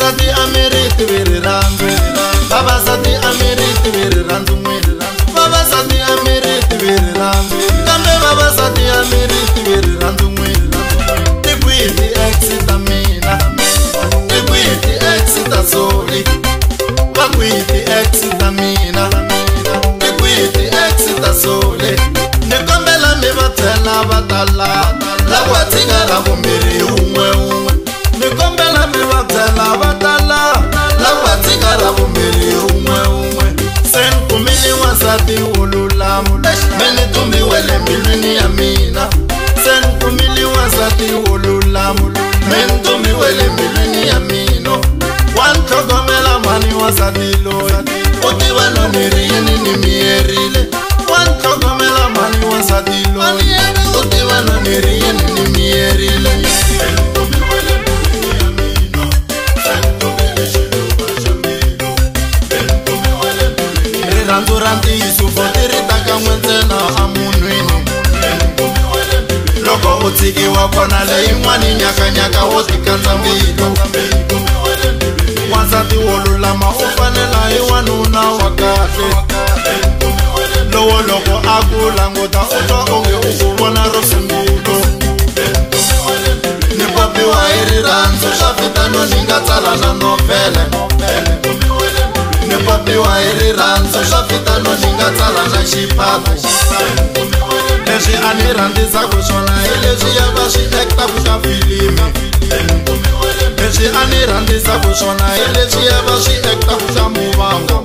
vavasati ameriti virirandzu vavasati ameriti virirandzu vavasati ameriti virirandzu kambe vavasati ameriti virirandzu tikwiti exita mina tikwiti exita soli vakwiti exita mina tikwiti exita soli nikombela mi vatsela vatala lava tsinga vumbirhi un'we nikombela mi vatsela vatala lava tsinga vumbirhi un'we senkumini wasati ululamu meni tumbiwele mbilwini ya mina senkumini wasati ululamu meni tumbiwele mbilwini ya mino wantlhogomela mani wasati loyi utiva no miriyini ni miyerile wantlhogomela mani wasati loyi utiva no miriyini ni miyerile rirhandzu ra ntiyiso votiritaka n'wentsena a munhwini loko u tshikiwa kona leyin'wani nyakanyaka wo tikandza mbilu wansati wo lulama u fanela hi wanuna wa kahle lowo loko a ku languta u twa onge u ku vona ro sungulo ni popiwa hi rirhandzu swa vitano ni nga tsala na novhele ni popiwa hi rirhandzu swa vitano ni nga tsala na xiphato leswi a ni rhandzisaka swona hi leswi ya va swi ektaku ka filimi leswi a ni rhandzisaka swona hi leswi ya va swi ektaku ka muvango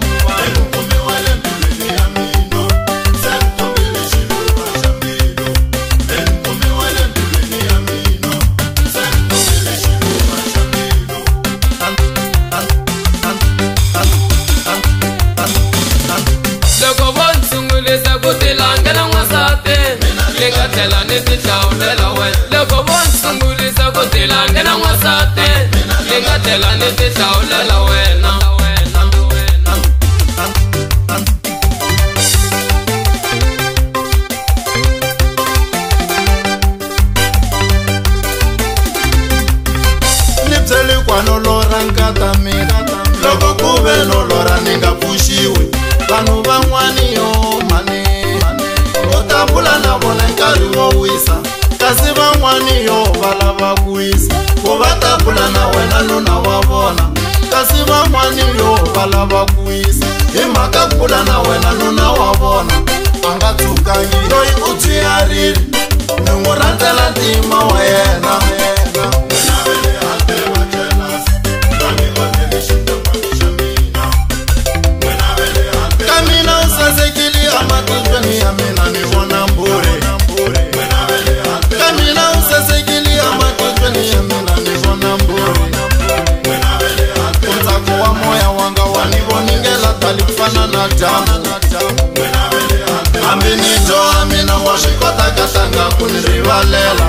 loko vo nsungulisa ku tilangela n'wansati ni nga tlhela ni ti hlawulela wena loko vo nsungulisa ku tilangela n'wansati ni nga tlhela ni ti hlawulela wena ni byeli kwano lora nkata mina loko ku ve no lora ni nga pfuxiwi vanhu van'wani yo mani u ta vula na vona nkarhi wo wisa kasi van'wani yo va lava ku wisa ku va ta vula na wena nuna wa vona kasi van'wani yo va lava ku wisa hi mhaka vula na wena nuna wa vona a nga tshukangi loyi u dziyarile ni n'wi rhandzela ntima wa yena ya mina ni vona mburi kamina usasekili amatotweni ya mina ni vona mburi untsako wa moya wanga wa ni voningela tali kufana na jamu hambi ni dyoha mina wa swi kota kahlanga ku ni rivalela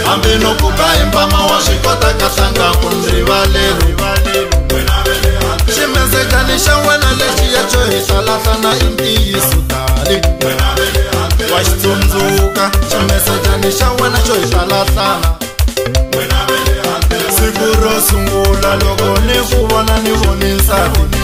hambi no kuka hi mpama wa swi kota kahlanga ku ni rivalela ximezekani xa wena lexi ya xo hi hlalahlana i ntiyiso tali wa xi tsundzuka ximezekani xa wena xo hi hlalahlana siku ro sungula loko ni ku vona ni voni nsati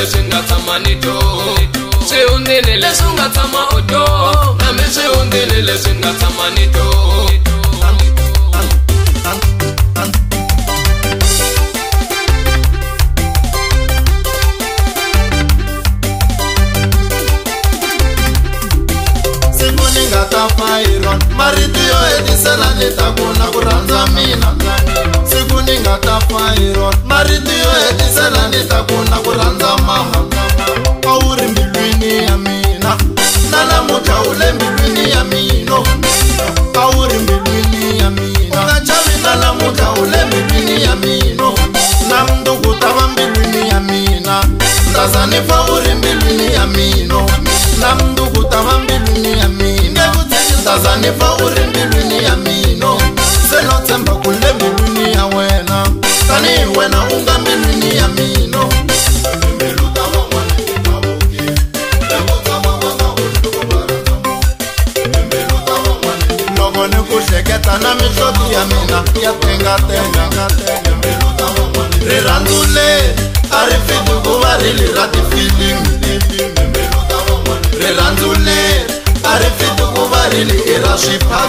leswi nga tshama ni two swihundini leswi nga tshama u two nami swihundini leswi nga tshama ni two siku ni nga ta fayirwa marito yo hetisela ni ta kuna ku rhandza mina siku ni nga ta fayirwa marito yo hetisela ni ta kuna ku rhandza mama a wu ri mbilwini ya mina na namuntlha u le mbilwini ya mina a wu ri mbilwini ya mina u nga chavi na namuntlha u le mbilwini ya mina na mundzuku ta va mbilwini ya mina ndaza ni fa u ri mbilwini ya mina na mundzuku ta va mbilwini ya mina ndaza hleketa na mihloti ya mina ya tengatenga rirhandzu leri a ri fiti ku va rili ra tifilimi rirhandzu leri a ri fiti ku va rili i ra swipha